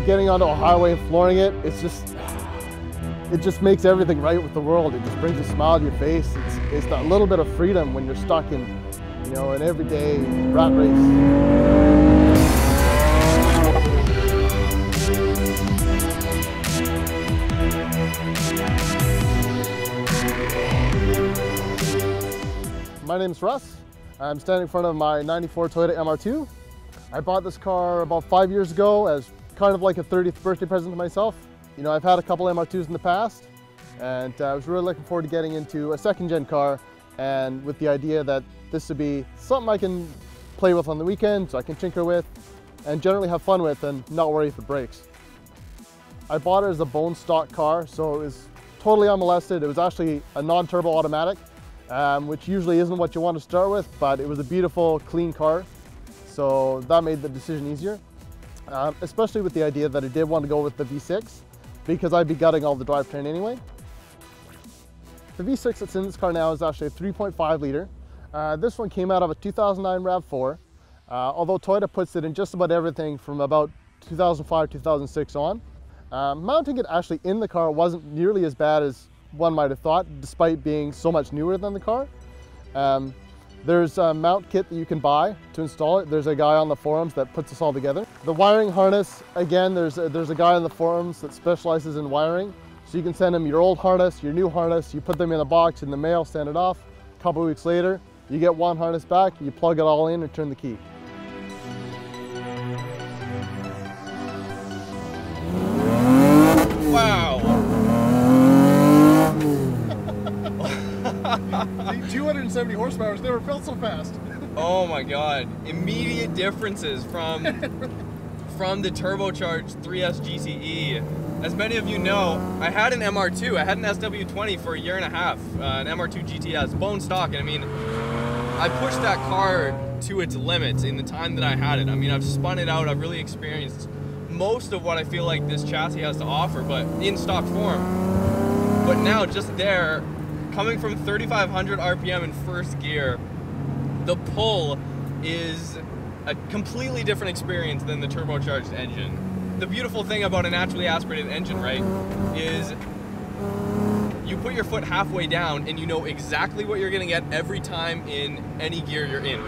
getting onto a highway and flooring it, it just makes everything right with the world. It just brings a smile to your face. It's that little bit of freedom when you're stuck in, an everyday rat race. My name is Russ. I'm standing in front of my '94 Toyota MR2. I bought this car about 5 years ago as kind of like a 30th birthday present to myself. I've had a couple MR2s in the past, and I was really looking forward to getting into a second-gen car, and with the idea that this would be something I can play with on the weekends, I can tinker with, and generally have fun with and not worry if it breaks. I bought it as a bone stock car, so it was totally unmolested. It was actually a non-turbo automatic, which usually isn't what you want to start with, but it was a beautiful, clean car. So that made the decision easier, especially with the idea that I did want to go with the V6 because I'd be gutting all the drivetrain anyway. The V6 that's in this car now is actually a 3.5 liter. This one came out of a 2009 RAV4, although Toyota puts it in just about everything from about 2005, 2006 on. Mounting it actually in the car wasn't nearly as bad as one might have thought, despite being so much newer than the car. There's a mount kit that you can buy to install it. There's a guy on the forums that puts this all together. The wiring harness, again, there's a guy on the forums that specializes in wiring. So you can send him your old harness, your new harness, you put them in a box in the mail, send it off. A couple of weeks later, you get one harness back, you plug it all in and turn the key. Wow! 270 horsepower has never felt so fast. Oh my god. Immediate differences from the turbocharged 3S GTE. As many of you know, I had an MR2. I had an SW20 for a year and a half, an MR2 GTS, bone stock, and I mean, I pushed that car to its limits in the time that I had it. I mean, I've spun it out, I've really experienced most of what I feel like this chassis has to offer, but in stock form. But now, just there, coming from 3,500 RPM in first gear, the pull is a completely different experience than the turbocharged engine. The beautiful thing about a naturally aspirated engine, right, is you put your foot halfway down and you know exactly what you're gonna get every time in any gear you're in.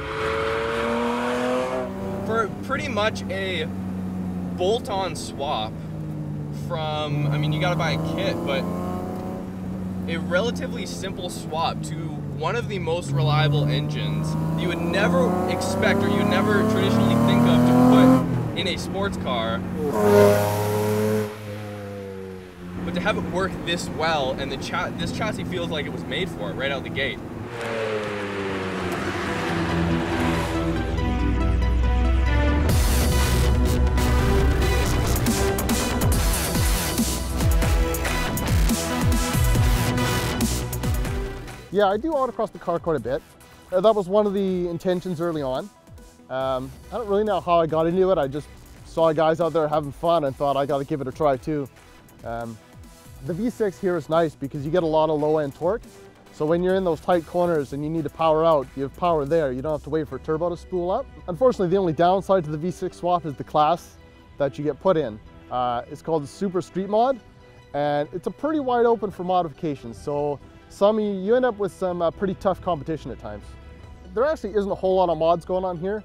For pretty much a bolt-on swap from, I mean, you gotta buy a kit, but a relatively simple swap to one of the most reliable engines you would never expect or you would never traditionally think of to put in a sports car. But to have it work this well, and this chassis feels like it was made for it right out the gate. Yeah, I do autocross the car quite a bit. That was one of the intentions early on. I don't really know how I got into it. I just saw guys out there having fun and thought I got to give it a try too. The V6 here is nice because you get a lot of low-end torque. So when you're in those tight corners and you need to power out, you have power there. You don't have to wait for a turbo to spool up. Unfortunately, the only downside to the V6 swap is the class that you get put in. It's called the Super Street Mod, and it's a pretty wide open for modifications. So you end up with some pretty tough competition at times. There actually isn't a whole lot of mods going on here.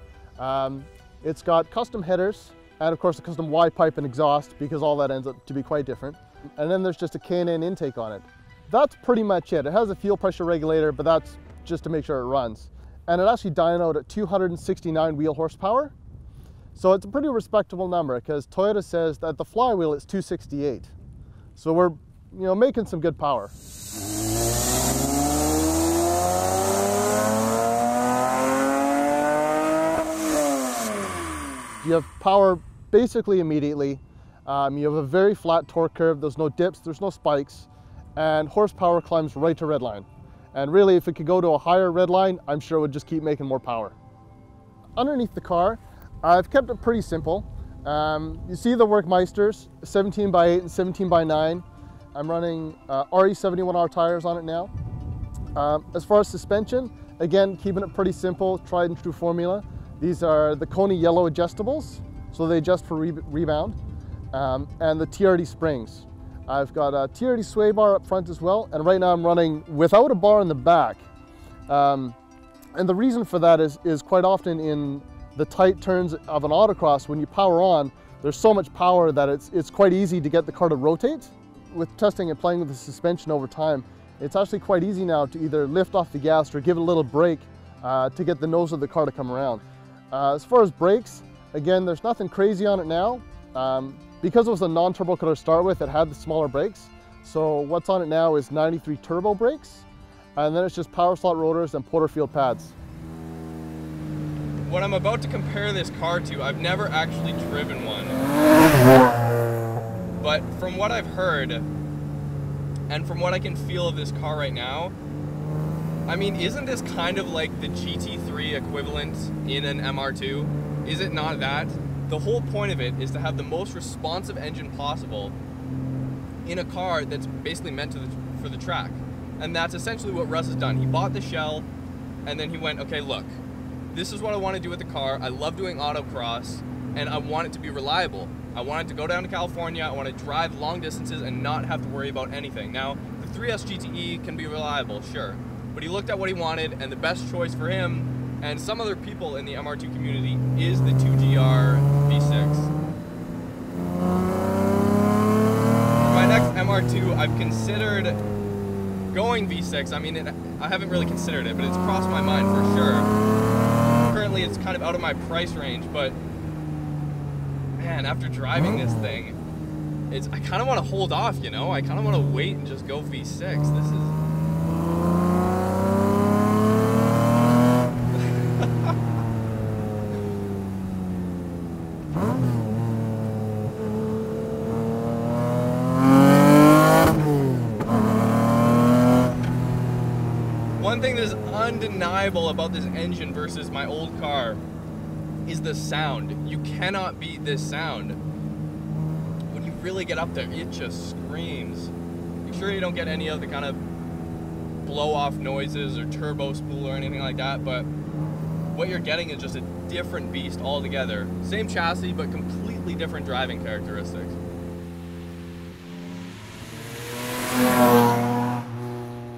It's got custom headers and of course a custom Y pipe and exhaust because all that ends up to be quite different. And then there's just a K&N intake on it. That's pretty much it. It has a fuel pressure regulator, but that's just to make sure it runs. And it actually dynoed at 269 wheel horsepower. So it's a pretty respectable number because Toyota says that the flywheel is 268. So we're making some good power. You have power basically immediately. You have a very flat torque curve. There's no dips, there's no spikes, and horsepower climbs right to redline. And really, if it could go to a higher redline, I'm sure it would just keep making more power. Underneath the car, I've kept it pretty simple. You see the Workmeisters, 17x8 and 17x9. I'm running RE71R tires on it now. As far as suspension, again, keeping it pretty simple, tried and true formula. These are the Koni yellow adjustables, so they adjust for rebound. and the TRD springs. I've got a TRD sway bar up front as well, and right now I'm running without a bar in the back. And the reason for that is quite often in the tight turns of an autocross, when you power on, there's so much power that it's quite easy to get the car to rotate. With testing and playing with the suspension over time, it's actually quite easy now to either lift off the gas or give it a little brake to get the nose of the car to come around. As far as brakes, again, there's nothing crazy on it now. Because it was a non-turbo car to start with, it had the smaller brakes. So what's on it now is 93 turbo brakes, and then it's just power slot rotors and Porterfield pads. What I'm about to compare this car to, I've never actually driven one. But from what I've heard, and from what I can feel of this car right now, I mean, isn't this kind of like the GT3 equivalent in an MR2? Is it not that? The whole point of it is to have the most responsive engine possible in a car that's basically meant for the track. And that's essentially what Russ has done. He bought the shell, and then he went, okay, look, this is what I want to do with the car. I love doing autocross, and I want it to be reliable. I want it to go down to California, I want to drive long distances and not have to worry about anything. Now, the 3S GTE can be reliable, sure, but he looked at what he wanted, and the best choice for him and some other people in the MR2 community is the 2GR V6. For my next MR2, I've considered going V6. I mean, I haven't really considered it, but it's crossed my mind for sure. Currently, it's kind of out of my price range, but man, after driving this thing, I kind of want to hold off, you know? I kind of want to wait and just go V6. This is... One thing that is undeniable about this engine versus my old car is the sound. You cannot beat this sound. When you really get up there, it just screams. Make sure you don't get any of the kind of blow-off noises or turbo spool or anything like that, but what you're getting is just a different beast altogether. Same chassis, but completely different driving characteristics.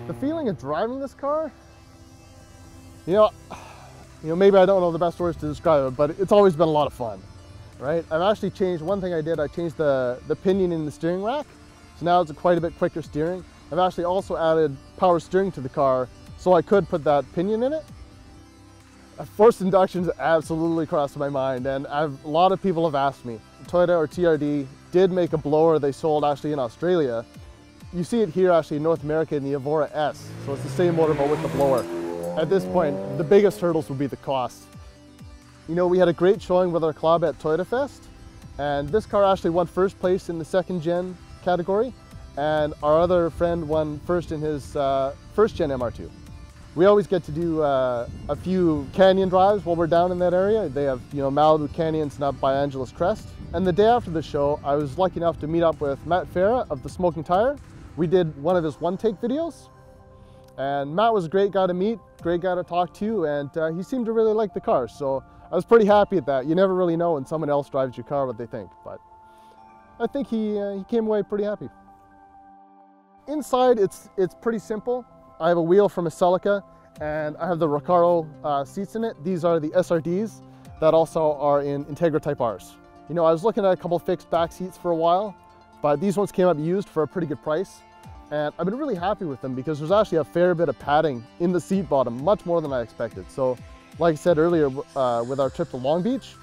The feeling of driving this car, you know, maybe I don't know the best words to describe it, but it's always been a lot of fun, right? I've actually changed, one thing I did, I changed the pinion in the steering rack, so now it's quite a bit quicker steering. I've actually also added power steering to the car, so I could put that pinion in it. Forced inductions absolutely crossed my mind, and a lot of people have asked me. Toyota or TRD did make a blower they sold actually in Australia. You see it here actually in North America in the Evora S, so it's the same motor but with the blower. At this point, the biggest hurdles would be the cost. You know, we had a great showing with our club at Toyota Fest, and this car actually won first place in the second gen category, and our other friend won first in his first gen MR2. We always get to do a few canyon drives while we're down in that area. They have, you know, Malibu Canyons and up by Angeles Crest. And the day after the show, I was lucky enough to meet up with Matt Farah of TheSmokingTire. We did one of his one-take videos, and Matt was a great guy to meet, great guy to talk to, and he seemed to really like the car, so I was pretty happy at that. You never really know when someone else drives your car what they think, but I think he came away pretty happy. Inside, it's pretty simple. I have a wheel from a Celica, and I have the Recaro seats in it. These are the SRDs that also are in Integra Type Rs. You know, I was looking at a couple fixed back seats for a while, but these ones came up used for a pretty good price. And I've been really happy with them because there's actually a fair bit of padding in the seat bottom, much more than I expected. So, like I said earlier, with our trip to Long Beach,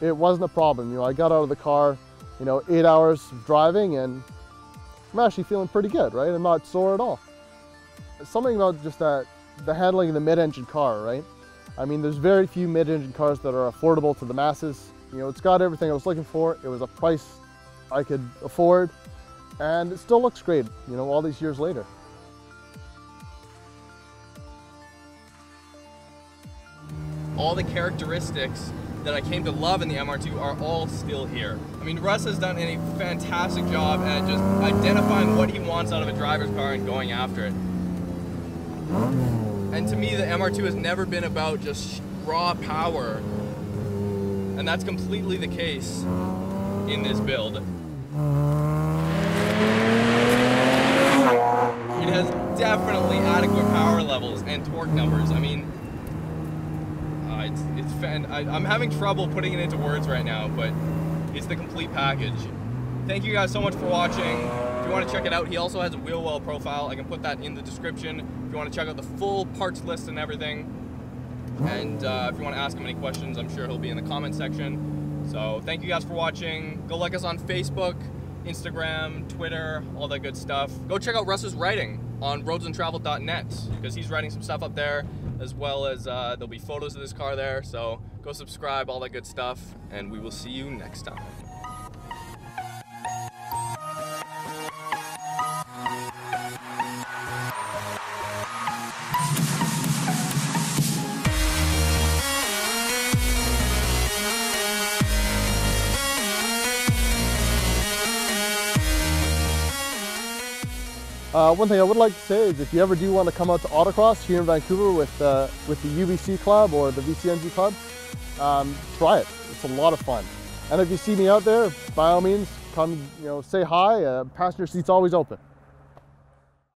it wasn't a problem. You know, I got out of the car, you know, 8 hours of driving, and I'm actually feeling pretty good, right? I'm not sore at all. Something about just the handling of the mid-engine car, right? I mean, there's very few mid-engine cars that are affordable to the masses. You know, it's got everything I was looking for. It was a price I could afford, and it still looks great, you know, all these years later. All the characteristics that I came to love in the MR2 are all still here. I mean, Russ has done a fantastic job at just identifying what he wants out of a driver's car and going after it. And to me, the MR2 has never been about just raw power, and that's completely the case in this build. It has definitely adequate power levels and torque numbers. I mean, I'm having trouble putting it into words right now, but it's the complete package. Thank you guys so much for watching. If you want to check it out, he also has a wheel well profile. I can put that in the description if you want to check out the full parts list and everything. And if you want to ask him any questions, I'm sure he'll be in the comment section. So thank you guys for watching. Go like us on Facebook, Instagram, Twitter, all that good stuff. Go check out Russ's writing on roadsandtravel.net because he's writing some stuff up there, as well as there'll be photos of this car there. So go subscribe, all that good stuff, and we will see you next time. One thing I would like to say is if you ever do want to come out to autocross here in Vancouver with the UBC club or the VCNG club, try it. It's a lot of fun. And if you see me out there, by all means, come, say hi. Passenger seat's always open.